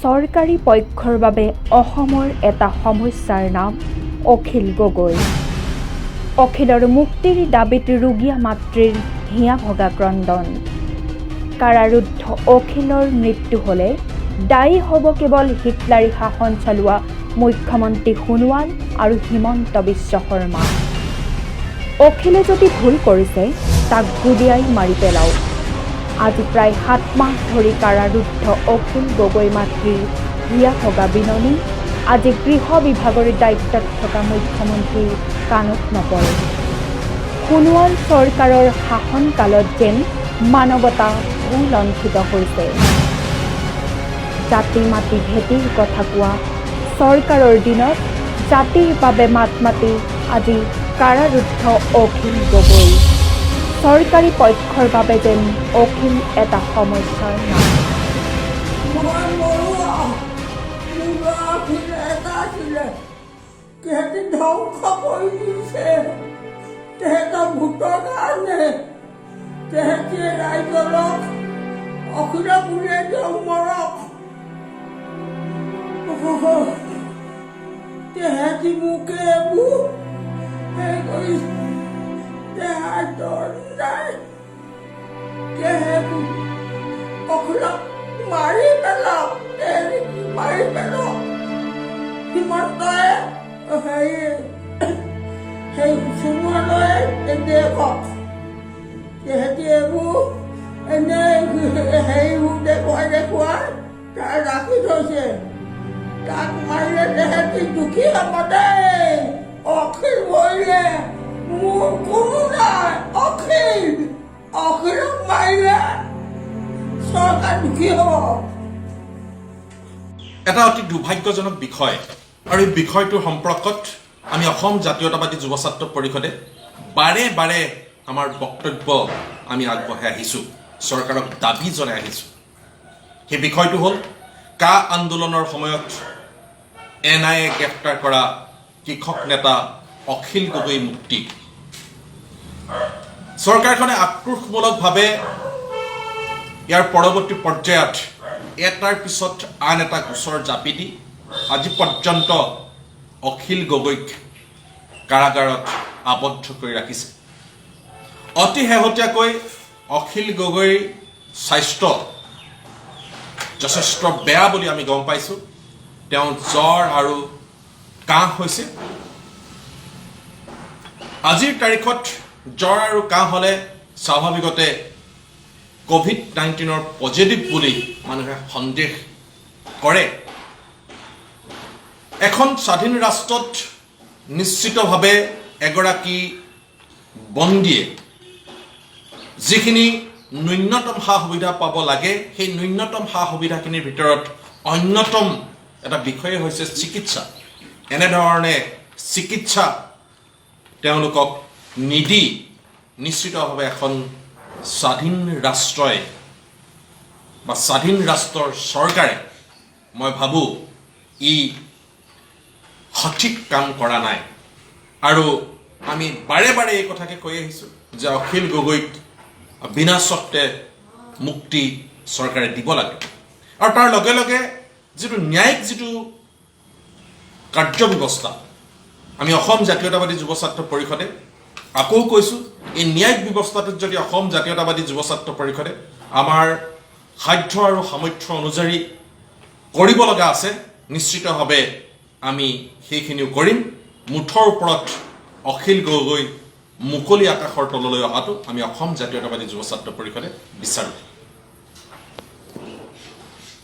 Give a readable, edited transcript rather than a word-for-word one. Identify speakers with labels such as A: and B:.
A: চৰকাৰী পক্ষৰ বাবে অসমৰ এটা সমস্যাৰ নাম অখিল গগৈ। অখিলৰ মুক্তিৰ দাবীত ৰুগীয়া মাতৃৰ হিয়া ভগা ক্ৰন্দন। কাৰাৰুদ্ধ অখিলৰ মৃত্যু হ'লে দায়ী হ'ব কেৱল হিটলাৰী শাসন চলোৱা মুখ্যমন্ত্ৰী সোণোৱাল আৰু হিমন্ত বিশ্ব শৰ্মা। অখিলে যদি ভুল কৰিছে তাক গুদিয়াই মাৰি পেলাওক। আজি প্ৰায় 7 মাহ ধৰি কাৰাৰুদ্ধ অখিল গগৈ মাতৃৰ হিয়া ভগা বিননি আজি গৃহ বিভাগৰ দায়িত্বত থকা মুখ্যমন্ত্ৰীৰ কাণত নপৰে। সোণোৱাল চৰকাৰৰ শাসনকালত যেন মানৱতা লুণ্ঠিত হৈছে। জাতি মাতি ভেটিৰ কথা কোৱা চৰকাৰৰ দিনত জাতিৰ বাবে মাত মাতি আজি কাৰাৰুদ্ধ অখিল গগৈ। চৰকাৰী পক্ষৰ বাবে যেন অখিল এটা সমস্যাৰ নাম।
B: ধ্বংস কৰি দিছে তেহেঁতৰ ভোটৰ কাৰণে। তেহেঁতে ৰাইজক অখিলক উলিয়াই দিয়ক মৰক। তেহেঁতি মোকে এইবোৰ হেৰি কৰিছে। তেহেঁতৰ নাই তেহেঁতি অখিলক মাৰি পেলাওক। তেহেঁতি মাৰি পেলাওক। হিমন্তই সেই সোণোৱালয়ে দেখুৱাওক। তেহেঁতি এইবোৰ এনেই হেৰিবোৰ দেখুৱাই তাক ৰাখি থৈছে। তাক মাৰিলে তেহেঁতি দুখী হ'ব দেই। অখিল মৰিলে মোৰ কোনো নাই। অখিলক মাৰিলে চৰকাৰ দুখী হ'ব।
C: এটা অতি দুৰ্ভাগ্যজনক বিষয় আৰু এই বিষয়টোৰ সম্পৰ্কত আমি অসম জাতীয়তাবাদী যুৱ ছাত্ৰ পৰিষদে বাৰে বাৰে আমাৰ বক্তব্য আমি আগবঢ়াই আহিছোঁ, চৰকাৰক দাবী জনাই আহিছোঁ। সেই বিষয়টো হ'ল কা আন্দোলনৰ সময়ত NIA গ্ৰেপ্তাৰ কৰা কৃষক নেতা অখিল গগৈ মুক্তি। চৰকাৰখনে আক্ৰোশমূলকভাৱে ইয়াৰ পৰৱৰ্তী পৰ্যায়ত এটাৰ পিছত আন এটা গোচৰ জাপি দি আজি পৰ্যন্ত অখিল গগৈক কাৰাগাৰত আবদ্ধ কৰি ৰাখিছে। অতি শেহতীয়াকৈ অখিল গগৈৰ স্বাস্থ্য যথেষ্ট বেয়া বুলি আমি গম পাইছোঁ। তেওঁ জ্বৰ আৰু কাহ হৈছে। আজিৰ তাৰিখত জ্বৰ আৰু কাহ হ'লে স্বাভাৱিকতে COVID-19 পজিটিভ বুলি মানুহে সন্দেহ কৰে। এখন স্বাধীন ৰাষ্ট্ৰত নিশ্চিতভাৱে এগৰাকী বন্দীয়ে যিখিনি ন্যূনতম সা সুবিধা পাব লাগে সেই ন্যূনতম সা সুবিধাখিনিৰ ভিতৰত অন্যতম এটা বিষয় হৈছে চিকিৎসা। এনেধৰণে চিকিৎসা তেওঁলোকক নিদি নিশ্চিতভাৱে এখন স্বাধীন ৰাষ্ট্ৰই বা স্বাধীন ৰাষ্ট্ৰৰ চৰকাৰে মই ভাবোঁ ই সঠিক কাম কৰা নাই। আৰু আমি বাৰে বাৰে এই কথাকে কৈ আহিছোঁ যে অখিল গগৈক বিনা চৰ্তে মুক্তি চৰকাৰে দিব লাগে। আৰু তাৰ লগে লগে যিটো ন্যায়িক যিটো কাৰ্যব্যৱস্থা আমি অসম জাতীয়তাবাদী যুৱ ছাত্ৰ পৰিষদে আকৌ কৈছোঁ, এই ন্যায়িক ব্যৱস্থাটোত যদি অসম জাতীয়তাবাদী যুৱ ছাত্ৰ পৰিষদে আমাৰ সাধ্য আৰু সামৰ্থ্য অনুযায়ী কৰিব লগা আছে নিশ্চিতভাৱে আমি সেইখিনিও কৰিম। মুঠৰ ওপৰত অখিল গগৈ মুকলি আকাশৰ তললৈ অহাটো আমি অসম জাতীয়তাবাদী যুৱ ছাত্ৰ পৰিষদে বিচাৰোঁ।